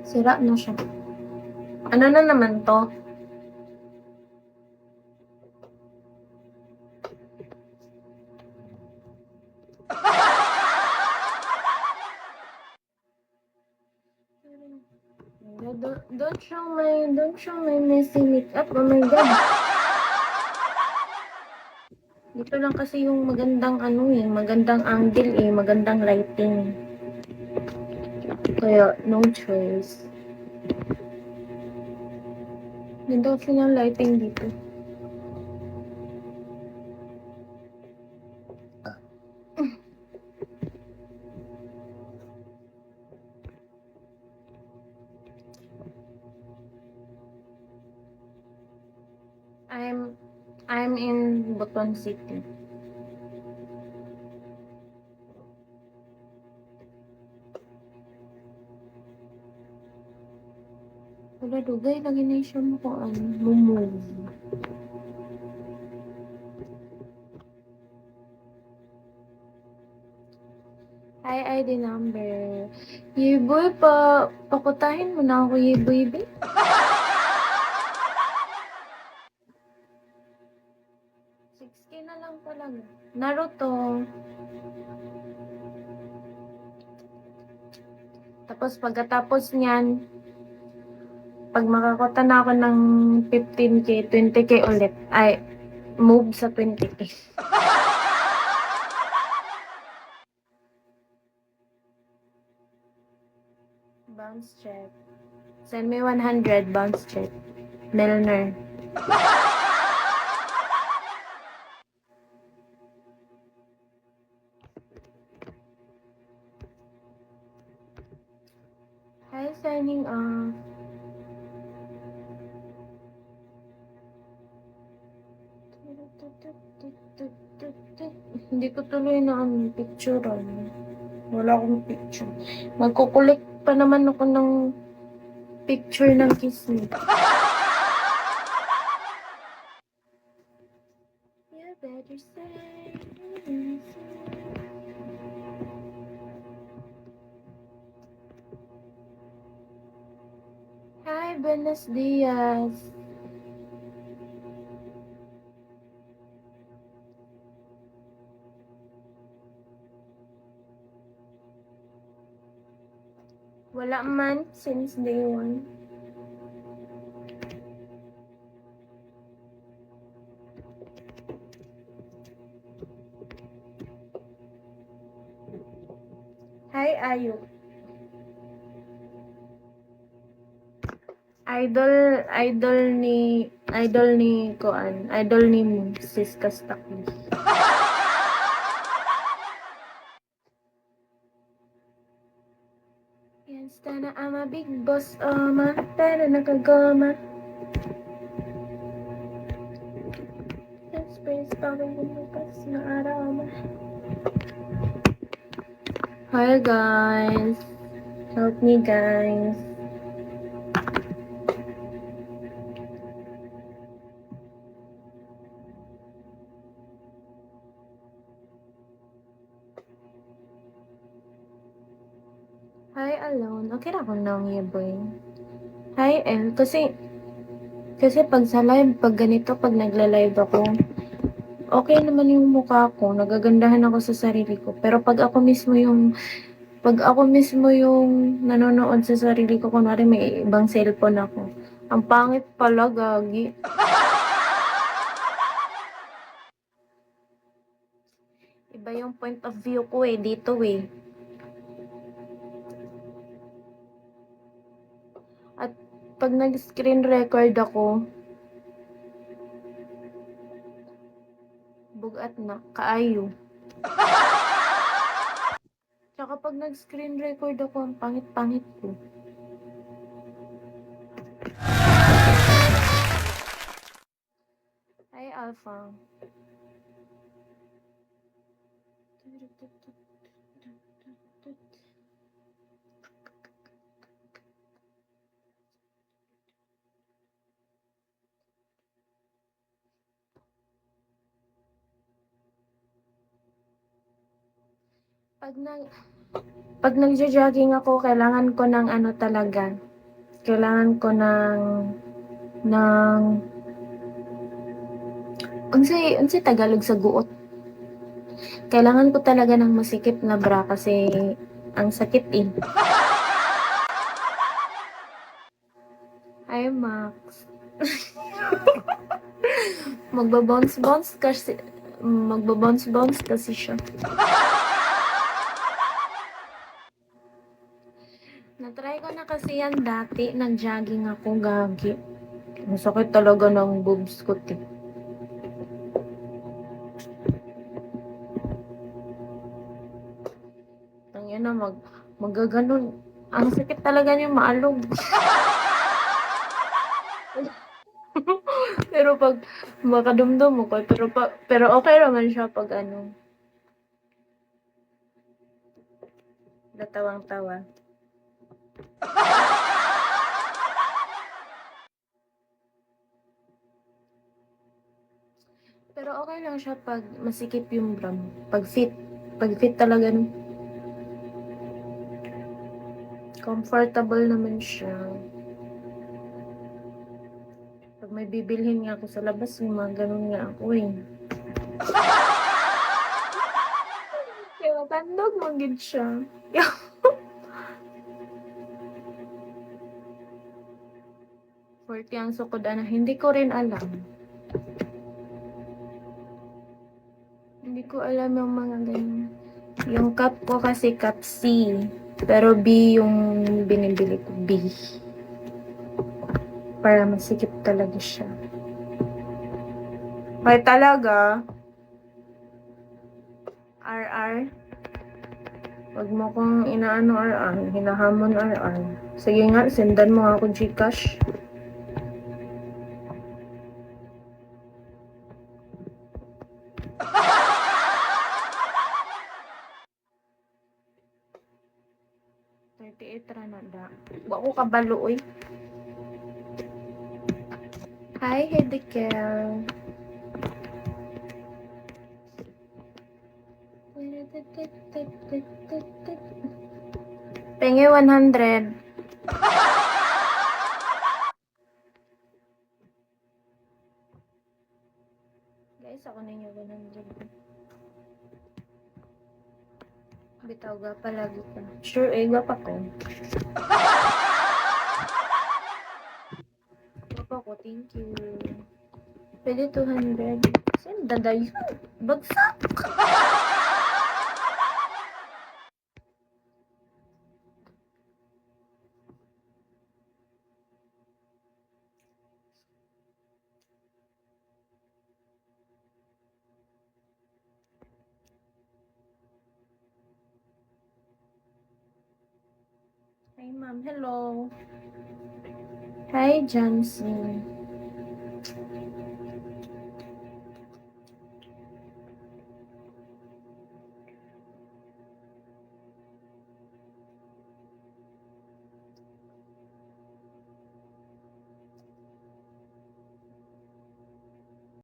Sira na siya. Ano na naman to? Don't show my messy makeup. Oh my God. Dito lang kasi yung magandang magandang angle magandang lighting. Kaya, no choice. Ganda kasi ng lighting dito. I'm in Butuan City. Wala dugay, lagi na siya mo kung move. Hi, ID number. Yiboy, pakutahin mo na ako, Yiboy, be. $6K na lang talaga. Naruto. Tapos pagkatapos niyan, pag makakuta na ako ng 15K, 20K ulit. Ay, move sa 20K. Bounce check. Send me 100 bounce check. Milner. Hi, signing off. Hindi ko tuloy na picture. Wala akong picture. Magkukulik pa naman ako ng picture ng kiss me. You better say. Hi, buenos dias. Wala man since day 1. Hi, Ayu. Idol ni Sis Kastakli. Yan, sana I'm a big boss, pero nakagoma. Space parang bumukas na araw. Hi guys. Help me guys. Hi alone. Okay na akong nang boy. Hi El. Kasi pag sa live, pag ganito, pag nagla-live ako, okay naman yung mukha ko, nagagandahan ako sa sarili ko. Pero pag ako mismo yung nanonood sa sarili ko, kunwari may ibang cellphone ako, ang pangit pala, gagi. Iba yung point of view ko dito At pag nag-screen record ako, bugat na, kaayo. Tsaka pag nag-screen record ako, ang pangit-pangit ko. Hi, Alpha. Pag nagjo-jogging ako, kailangan ko ng ano talaga, kailangan ko ng unsay Tagalog sa guot? Kailangan ko talaga ng masikip na bra kasi ang sakit, eh. Hi, Max. Magba-bounce-bounce kasi siya. Na-try ko na kasi yan dati, nag-jogging ako, gagi. Ang sakit talaga ng boobs ko, eh. Ang yan na, magaganon. Ang sakit talaga niya maalog. Pero pag makadumdum mo ko, pero okay naman siya pag ano, natawang-tawa. Pero okay lang siya pag masikip yung bra mo. Pag fit talaga, no? Comfortable naman siya. Pag may bibilhin nga ako sa labas, yung mga ganun nga ako, eh. Kaya matandog magid siya. 40 ang sukod, ano, hindi ko rin alam. Hindi ko alam yung mga ganyan. Yung cup ko kasi cup C. Pero B yung binibili ko. B. Para masikip talaga siya. Ay talaga. RR. Wag mo kong inaano RR. Hinahamon RR. Sige nga, sendan mo ako Gcash. Ranada. Wa ko kabalo, oy. Hi, Hedekel. Penge 100. Guys, ako ninyo 100. Bitaw ga palagi ka. Sure, ga pa ko. Ga pa ko, thank you. Pwede 200. Saan daday? Bagsak! Hi, ma'am. Hello. Hi, Jancy.